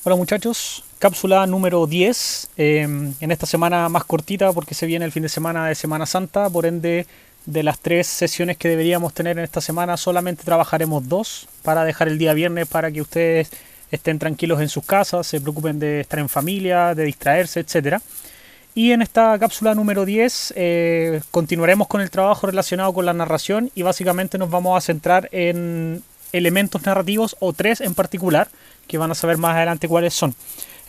Hola muchachos, cápsula número 10, en esta semana más cortita porque se viene el fin de Semana Santa, por ende de las 3 sesiones que deberíamos tener en esta semana solamente trabajaremos 2 para dejar el día viernes para que ustedes estén tranquilos en sus casas, se preocupen de estar en familia, de distraerse, etcétera. Y en esta cápsula número 10 continuaremos con el trabajo relacionado con la narración y básicamente nos vamos a centrar en elementos narrativos o 3 en particular, que van a saber más adelante cuáles son.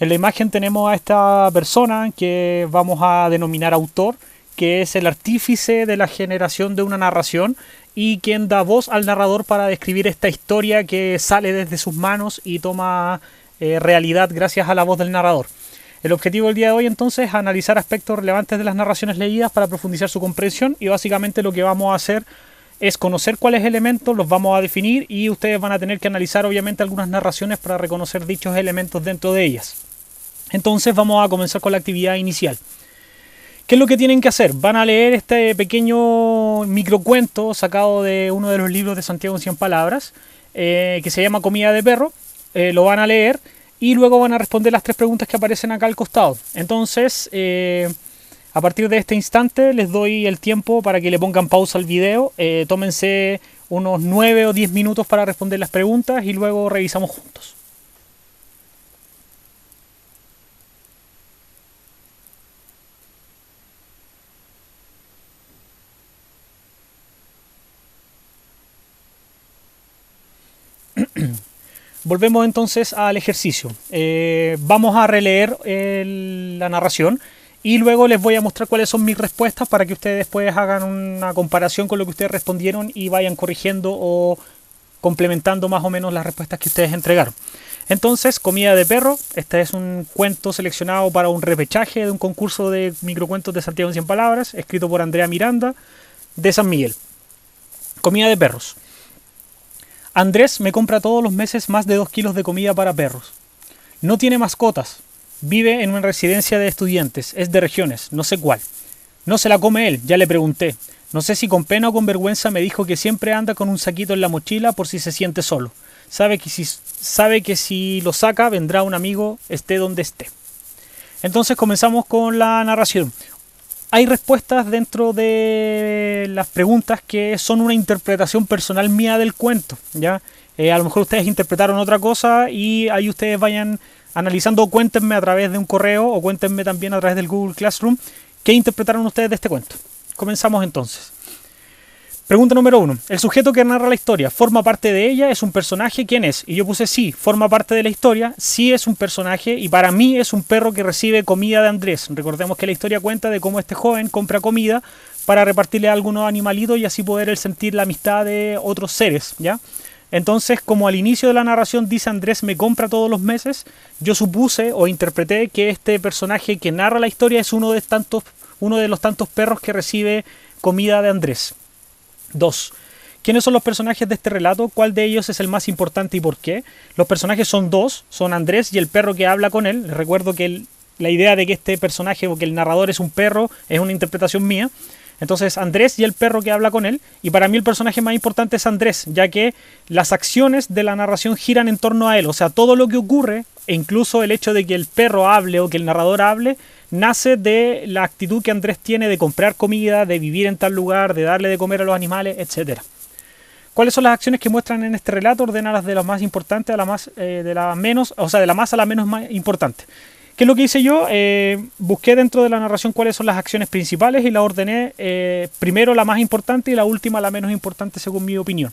En la imagen tenemos a esta persona que vamos a denominar autor, que es el artífice de la generación de una narración y quien da voz al narrador para describir esta historia que sale desde sus manos y toma realidad gracias a la voz del narrador. El objetivo del día de hoy entonces es analizar aspectos relevantes de las narraciones leídas para profundizar su comprensión y básicamente lo que vamos a hacer es conocer cuáles elementos los vamos a definir y ustedes van a tener que analizar obviamente algunas narraciones para reconocer dichos elementos dentro de ellas. Entonces vamos a comenzar con la actividad inicial. ¿Qué es lo que tienen que hacer? Van a leer este pequeño microcuento sacado de uno de los libros de Santiago en 100 palabras, que se llama Comida de perro. Lo van a leer y luego van a responder las 3 preguntas que aparecen acá al costado. Entonces, a partir de este instante les doy el tiempo para que le pongan pausa al video, tómense unos 9 o 10 minutos para responder las preguntas y luego revisamos juntos. Volvemos entonces al ejercicio. Vamos a releer la narración y luego les voy a mostrar cuáles son mis respuestas para que ustedes después hagan una comparación con lo que ustedes respondieron y vayan corrigiendo o complementando más o menos las respuestas que ustedes entregaron. Entonces, Comida de perro. Este es un cuento seleccionado para un repechaje de un concurso de microcuentos de Santiago en 100 palabras, escrito por Andrea Miranda, de San Miguel. Comida de perros. Andrés me compra todos los meses más de 2 kilos de comida para perros. No tiene mascotas. Vive en una residencia de estudiantes. Es de regiones, no sé cuál. No se la come él, ya le pregunté. No sé si con pena o con vergüenza me dijo que siempre anda con un saquito en la mochila por si se siente solo. Sabe que si lo saca vendrá un amigo, esté donde esté. Entonces comenzamos con la narración. Hay respuestas dentro de las preguntas que son una interpretación personal mía del cuento, ¿ya? A lo mejor ustedes interpretaron otra cosa y ahí ustedes vayan analizando o cuéntenme a través de un correo o cuéntenme también a través del Google Classroom qué interpretaron ustedes de este cuento. Comenzamos entonces. Pregunta número 1. El sujeto que narra la historia, ¿forma parte de ella? ¿Es un personaje? ¿Quién es? Y yo puse sí, forma parte de la historia, sí es un personaje y para mí es un perro que recibe comida de Andrés. Recordemos que la historia cuenta de cómo este joven compra comida para repartirle a algunos animalitos y así poder él sentir la amistad de otros seres, ¿ya? Entonces, como al inicio de la narración dice Andrés me compra todos los meses, yo supuse o interpreté que este personaje que narra la historia es uno de los tantos perros que recibe comida de Andrés. 2. ¿Quiénes son los personajes de este relato? ¿Cuál de ellos es el más importante y por qué? Los personajes son 2, son Andrés y el perro que habla con él. Les recuerdo que la idea de que este personaje o que el narrador es un perro es una interpretación mía. Entonces Andrés y el perro que habla con él. Y para mí el personaje más importante es Andrés, ya que las acciones de la narración giran en torno a él. O sea, todo lo que ocurre, e incluso el hecho de que el perro hable o que el narrador hable, nace de la actitud que Andrés tiene de comprar comida, de vivir en tal lugar, de darle de comer a los animales, etc. ¿Cuáles son las acciones que muestran en este relato? Ordenadas de la más importante a la más, de la menos, o sea, de la más a la menos importante. ¿Qué es lo que hice yo? Busqué dentro de la narración cuáles son las acciones principales y la ordené primero la más importante y la última la menos importante según mi opinión.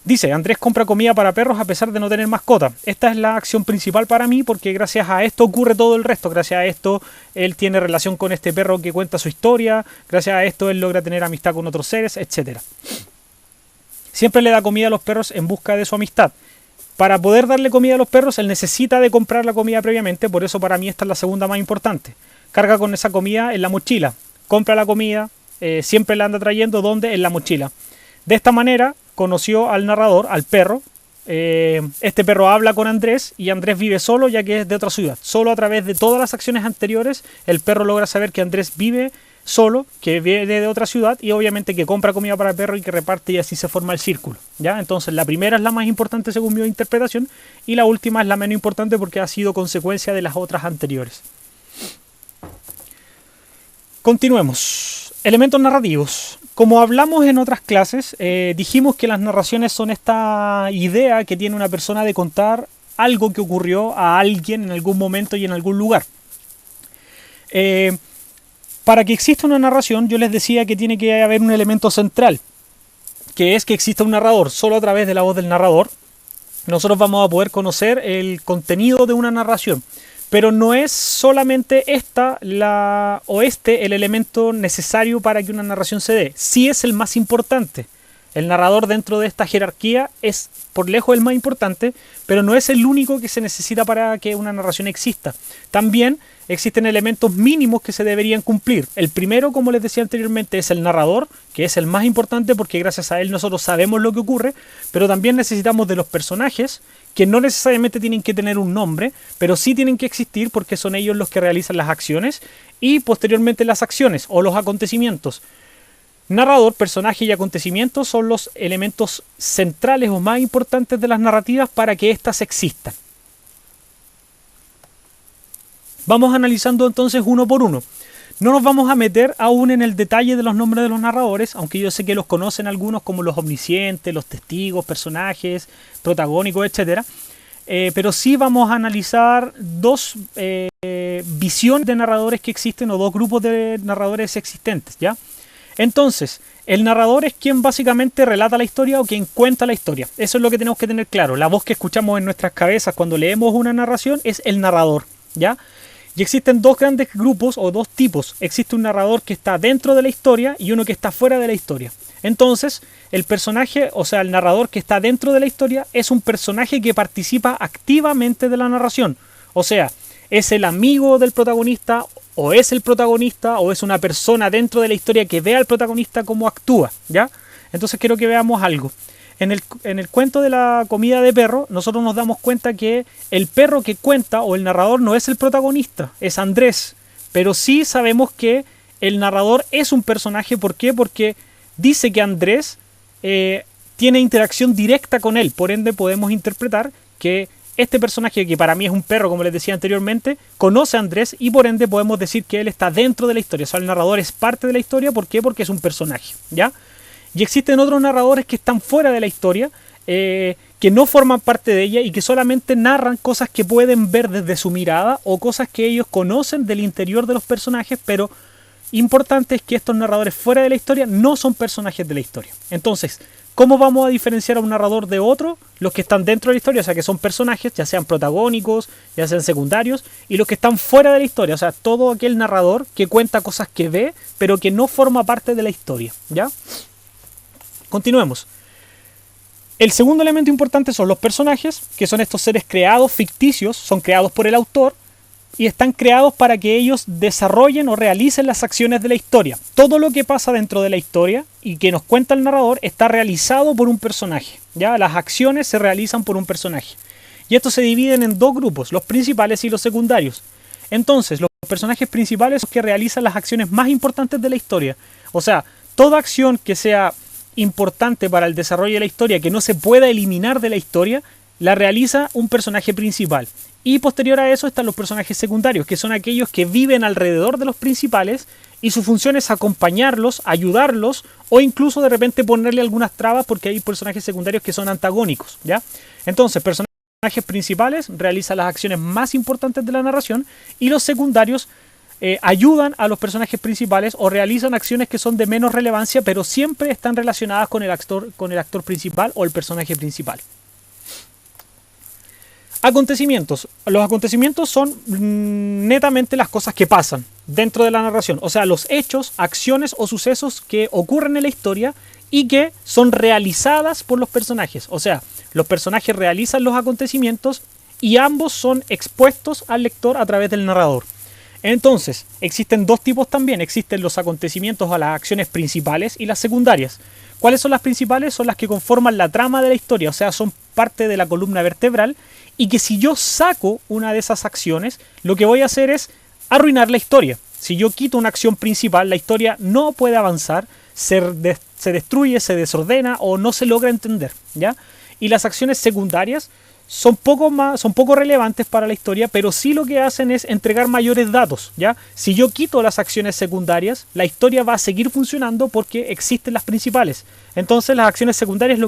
Dice, Andrés compra comida para perros a pesar de no tener mascota. Esta es la acción principal para mí porque gracias a esto ocurre todo el resto. Gracias a esto él tiene relación con este perro que cuenta su historia. Gracias a esto él logra tener amistad con otros seres, etc. Siempre le da comida a los perros en busca de su amistad. Para poder darle comida a los perros él necesita de comprar la comida previamente. Por eso para mí esta es la segunda más importante. Carga con esa comida en la mochila. Compra la comida. Siempre la anda trayendo. ¿Dónde? En la mochila. De esta manera conoció al narrador, al perro. Este perro habla con Andrés y Andrés vive solo ya que es de otra ciudad. Solo a través de todas las acciones anteriores el perro logra saber que Andrés vive solo, que viene de otra ciudad y obviamente que compra comida para el perro y que reparte, y así se forma el círculo, ¿ya? Entonces la primera es la más importante según mi interpretación y la última es la menos importante porque ha sido consecuencia de las otras anteriores. Continuemos. Elementos narrativos. Como hablamos en otras clases, dijimos que las narraciones son esta idea que tiene una persona de contar algo que ocurrió a alguien en algún momento y en algún lugar. Para que exista una narración, yo les decía que tiene que haber un elemento central, que es que exista un narrador. Solo a través de la voz del narrador nosotros vamos a poder conocer el contenido de una narración. Pero no es solamente el elemento necesario para que una narración se dé. Sí es el más importante. El narrador dentro de esta jerarquía es por lejos el más importante, pero no es el único que se necesita para que una narración exista. También existen elementos mínimos que se deberían cumplir. El primero, como les decía anteriormente, es el narrador, que es el más importante porque gracias a él nosotros sabemos lo que ocurre, pero también necesitamos de los personajes, que no necesariamente tienen que tener un nombre, pero sí tienen que existir porque son ellos los que realizan las acciones y posteriormente las acciones o los acontecimientos. Narrador, personaje y acontecimientos son los elementos centrales o más importantes de las narrativas para que éstas existan. Vamos analizando entonces uno por uno. No nos vamos a meter aún en el detalle de los nombres de los narradores, aunque yo sé que los conocen algunos como los omniscientes, los testigos, personajes, protagónicos, etc. Pero sí vamos a analizar dos visiones de narradores que existen o dos grupos de narradores existentes, ¿ya? Entonces, el narrador es quien básicamente relata la historia o quien cuenta la historia. Eso es lo que tenemos que tener claro. La voz que escuchamos en nuestras cabezas cuando leemos una narración es el narrador, ¿ya? Y existen dos grandes grupos o dos tipos. Existe un narrador que está dentro de la historia y uno que está fuera de la historia. Entonces, el personaje, o sea, el narrador que está dentro de la historia es un personaje que participa activamente de la narración. O sea, es el amigo del protagonista, o es el protagonista, o es una persona dentro de la historia que ve al protagonista cómo actúa, ¿ya? Entonces quiero que veamos algo. En el cuento de la comida de perro, nosotros nos damos cuenta que el perro que cuenta, o el narrador, no es el protagonista, es Andrés. Pero sí sabemos que el narrador es un personaje. ¿Por qué? Porque dice que Andrés tiene interacción directa con él. Por ende podemos interpretar que este personaje, que para mí es un perro, como les decía anteriormente, conoce a Andrés y por ende podemos decir que él está dentro de la historia. O sea, el narrador es parte de la historia. ¿Por qué? Porque es un personaje, ¿ya? Y existen otros narradores que están fuera de la historia, que no forman parte de ella y que solamente narran cosas que pueden ver desde su mirada o cosas que ellos conocen del interior de los personajes, pero importante es que estos narradores fuera de la historia no son personajes de la historia. Entonces, ¿cómo vamos a diferenciar a un narrador de otro? Los que están dentro de la historia, o sea, que son personajes, ya sean protagónicos, ya sean secundarios, y los que están fuera de la historia, o sea, todo aquel narrador que cuenta cosas que ve, pero que no forma parte de la historia, ¿ya? Continuemos. El segundo elemento importante son los personajes, que son estos seres creados, ficticios, son creados por el autor y están creados para que ellos desarrollen o realicen las acciones de la historia. Todo lo que pasa dentro de la historia y que nos cuenta el narrador está realizado por un personaje, ¿ya? Las acciones se realizan por un personaje. Y estos se dividen en dos grupos, los principales y los secundarios. Entonces, los personajes principales son los que realizan las acciones más importantes de la historia. O sea, toda acción que sea importante para el desarrollo de la historia, que no se pueda eliminar de la historia, la realiza un personaje principal. Y posterior a eso están los personajes secundarios, que son aquellos que viven alrededor de los principales y su función es acompañarlos, ayudarlos o incluso de repente ponerle algunas trabas porque hay personajes secundarios que son antagónicos, ¿ya? Entonces, personajes principales realizan las acciones más importantes de la narración y los secundarios ayudan a los personajes principales o realizan acciones que son de menos relevancia, pero siempre están relacionadas con el actor principal o el personaje principal. Acontecimientos. Los acontecimientos son netamente las cosas que pasan dentro de la narración. O sea, los hechos, acciones o sucesos que ocurren en la historia y que son realizadas por los personajes. O sea, los personajes realizan los acontecimientos y ambos son expuestos al lector a través del narrador. Entonces, existen dos tipos también. Existen los acontecimientos o las acciones principales y las secundarias. ¿Cuáles son las principales? Son las que conforman la trama de la historia, o sea, son parte de la columna vertebral y que si yo saco una de esas acciones, lo que voy a hacer es arruinar la historia. Si yo quito una acción principal, la historia no puede avanzar, se destruye, se desordena o no se logra entender, ¿ya? Y las acciones secundarias son poco relevantes para la historia, pero sí lo que hacen es entregar mayores datos, ¿ya? Si yo quito las acciones secundarias, la historia va a seguir funcionando porque existen las principales. Entonces las acciones secundarias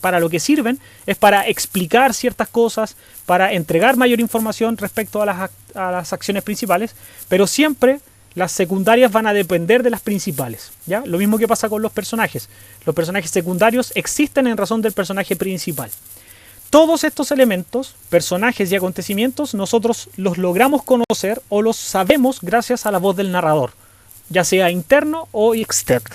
para lo que sirven es para explicar ciertas cosas, para entregar mayor información respecto a las acciones principales, pero siempre las secundarias van a depender de las principales, ¿ya? Lo mismo que pasa con los personajes. Los personajes secundarios existen en razón del personaje principal. Todos estos elementos, personajes y acontecimientos, nosotros los logramos conocer o los sabemos gracias a la voz del narrador, ya sea interno o externo.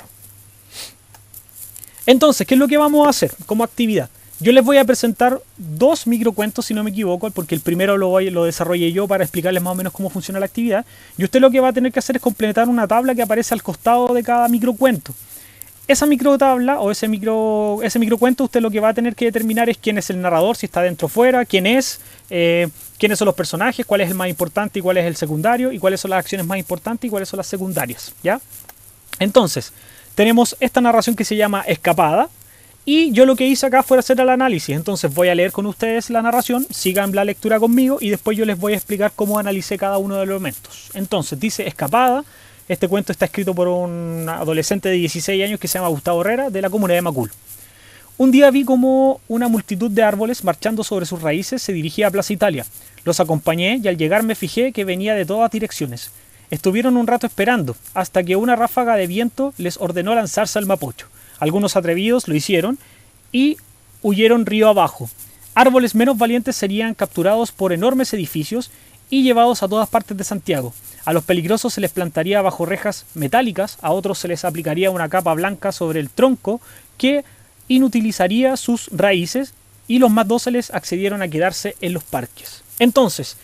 Entonces, ¿qué es lo que vamos a hacer como actividad? Yo les voy a presentar 2 microcuentos, si no me equivoco, porque el primero lo desarrollé yo para explicarles más o menos cómo funciona la actividad. Y usted lo que va a tener que hacer es completar una tabla que aparece al costado de cada microcuento. Esa microtabla o ese microcuento, usted lo que va a tener que determinar es quién es el narrador, si está dentro o fuera, quiénes son los personajes, cuál es el más importante y cuál es el secundario, y cuáles son las acciones más importantes y cuáles son las secundarias, ¿ya? Entonces, tenemos esta narración que se llama Escapada, y yo lo que hice acá fue hacer el análisis. Entonces voy a leer con ustedes la narración, sigan la lectura conmigo y después yo les voy a explicar cómo analicé cada uno de los elementos. Entonces, dice Escapada. Este cuento está escrito por un adolescente de 16 años que se llama Gustavo Herrera, de la comunidad de Macul. Un día vi como una multitud de árboles marchando sobre sus raíces se dirigía a Plaza Italia. Los acompañé y al llegar me fijé que venía de todas direcciones. Estuvieron un rato esperando, hasta que una ráfaga de viento les ordenó lanzarse al Mapocho. Algunos atrevidos lo hicieron y huyeron río abajo. Árboles menos valientes serían capturados por enormes edificios y llevados a todas partes de Santiago. A los peligrosos se les plantaría bajo rejas metálicas, a otros se les aplicaría una capa blanca sobre el tronco que inutilizaría sus raíces, y los más dóciles accedieron a quedarse en los parques. Entonces,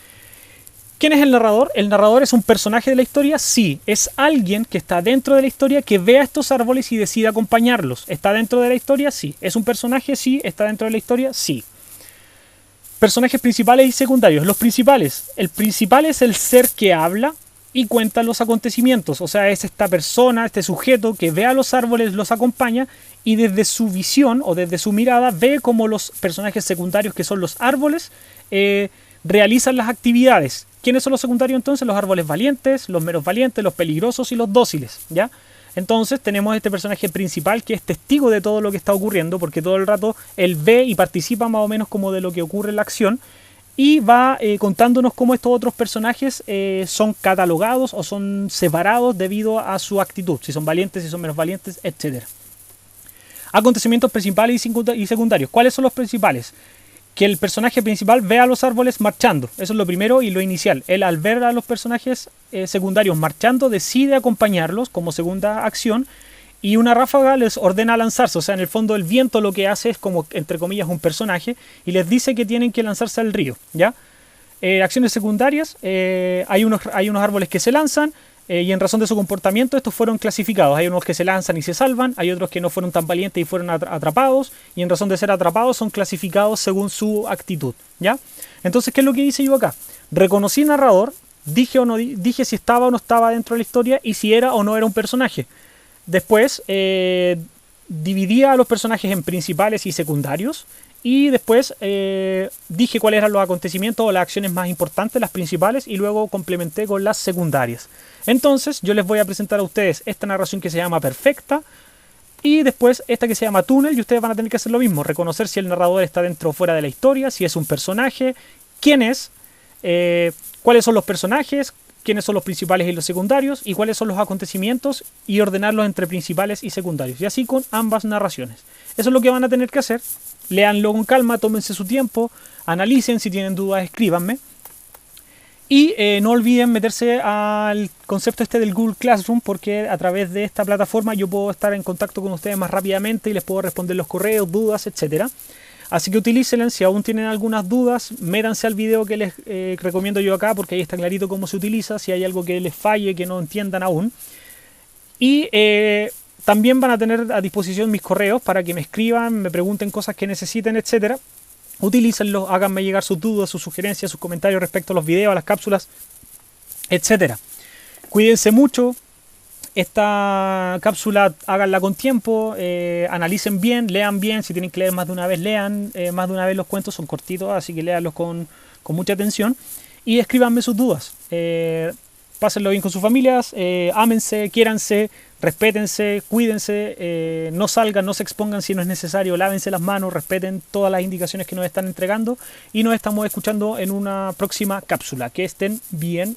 ¿quién es el narrador? ¿El narrador es un personaje de la historia? Sí, es alguien que está dentro de la historia, que ve a estos árboles y decide acompañarlos. ¿Está dentro de la historia? Sí. ¿Es un personaje? Sí. ¿Está dentro de la historia? Sí. Personajes principales y secundarios. Los principales. El principal es el ser que habla y cuenta los acontecimientos. O sea, es esta persona, este sujeto que ve a los árboles, los acompaña y desde su visión o desde su mirada ve cómo los personajes secundarios, que son los árboles, realizan las actividades. ¿Quiénes son los secundarios entonces? Los árboles valientes, los menos valientes, los peligrosos y los dóciles, ¿ya? Entonces tenemos este personaje principal que es testigo de todo lo que está ocurriendo, porque todo el rato él ve y participa más o menos como de lo que ocurre en la acción, y va contándonos cómo estos otros personajes son catalogados o son separados debido a su actitud, si son valientes, si son menos valientes, etc. Acontecimientos principales y secundarios. ¿Cuáles son los principales? Que el personaje principal ve a los árboles marchando. Eso es lo primero y lo inicial. Él, al ver a los personajes secundarios marchando, decide acompañarlos como segunda acción, y una ráfaga les ordena lanzarse. O sea, en el fondo el viento lo que hace es como, entre comillas, un personaje, y les dice que tienen que lanzarse al río, ¿ya? Acciones secundarias. Hay unos árboles que se lanzan, y en razón de su comportamiento estos fueron clasificados. Hay unos que se lanzan y se salvan, hay otros que no fueron tan valientes y fueron atrapados, y en razón de ser atrapados son clasificados según su actitud, ¿ya? Entonces, ¿qué es lo que hice yo acá? Reconocí narrador, dije si estaba o no estaba dentro de la historia y si era o no era un personaje. Después dividía a los personajes en principales y secundarios, y después dije cuáles eran los acontecimientos o las acciones más importantes, las principales, y luego complementé con las secundarias. Entonces yo les voy a presentar a ustedes esta narración que se llama Perfecta, y después esta que se llama Túnel, y ustedes van a tener que hacer lo mismo, reconocer si el narrador está dentro o fuera de la historia, si es un personaje, quién es, cuáles son los personajes, quiénes son los principales y los secundarios, y cuáles son los acontecimientos, y ordenarlos entre principales y secundarios, y así con ambas narraciones. Eso es lo que van a tener que hacer. Léanlo con calma, tómense su tiempo, analicen, si tienen dudas escríbanme, y no olviden meterse al concepto este del Google Classroom, porque a través de esta plataforma yo puedo estar en contacto con ustedes más rápidamente y les puedo responder los correos, dudas, etcétera. Así que utilícenla. Si aún tienen algunas dudas, métanse al video que les recomiendo yo acá, porque ahí está clarito cómo se utiliza, si hay algo que les falle, que no entiendan aún. Y también van a tener a disposición mis correos para que me escriban, me pregunten cosas que necesiten, etcétera. Utilícenlos, háganme llegar sus dudas, sus sugerencias, sus comentarios respecto a los videos, a las cápsulas, etcétera. Cuídense mucho. Esta cápsula háganla con tiempo, analicen bien, lean bien, si tienen que leer más de una vez, lean más de una vez los cuentos, son cortitos, así que léanlos con mucha atención y escríbanme sus dudas. Pásenlo bien con sus familias, ámense, quiéranse, respétense, cuídense, no salgan, no se expongan si no es necesario, lávense las manos, respeten todas las indicaciones que nos están entregando y nos estamos escuchando en una próxima cápsula. Que estén bien.